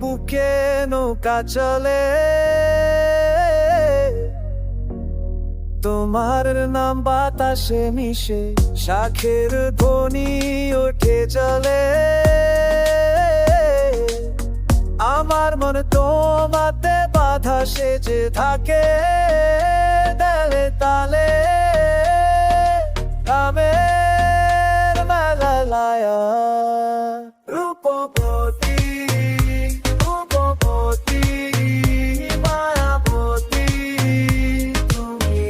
বুকে নৌকা চলে, তোমার নাম বাতাসে মিশে শাখের ধ্বনি ওঠে চলে। আমার মন তোমাতে বাধা সেজে থাকে, তালে তালে আমের মেঘালয়া। রূপবতী রূপবতী মায়াবতী তুমি।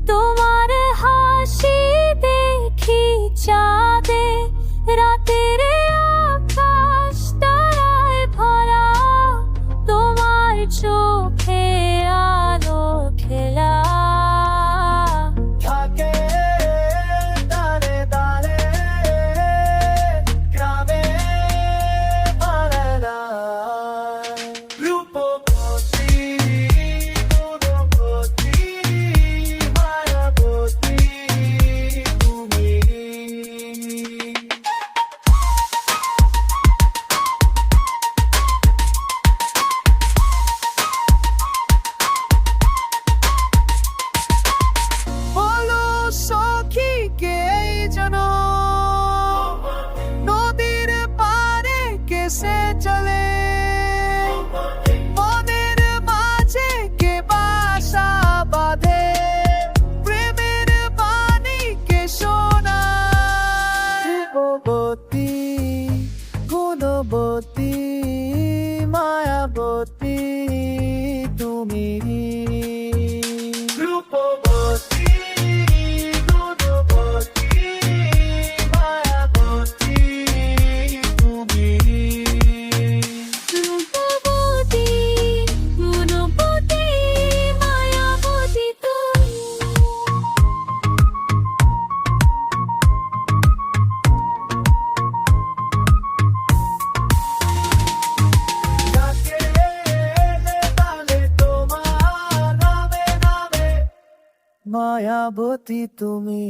তোমার হাসি দেখি চাঁদে, রাতের আকাশ তারায় ভরা, তোমার চোখে আলো খেলা। থাকে দাঁড়ে দাঁড়ে গ্রামে বারেরা। রূপবতী গুণবতী মায়াবতী তুমি। বলো সখী কে যেন নদীর পারে কেসে চলে, মনের মাঝে কে বাসা বাঁধে, প্রেমের বাণী কে শোনায়। রূপবতী গুণবতী মায়াবতী তুমি। রূপবতী গুণবতী মায়াবতী তুমি। রূপবতী গুণবতী মায়াবতী তুমি। ডাকে তালে তোমার নামে নামে মায়াবতী তুমি।